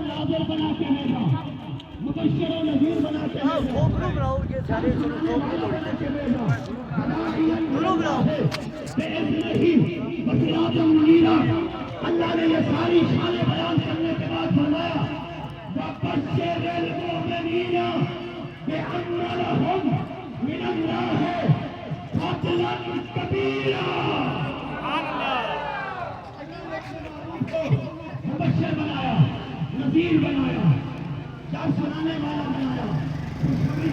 ناظر بنا کے بھیجا، مبشر و نذیر بنا کے اللہ نے یہ ساری شانیں بیان کرنے کے بعد فرمایا وَبَشِّرِ الْمُؤْمِنِينَ بِأَنَّ لَهُم مِّنَ اللَّهِ فَضْلًا كَبِيرًا۔ مبشر بنایا، نذیر بنایا، کیا سنانے والا بنایا، خوشخبری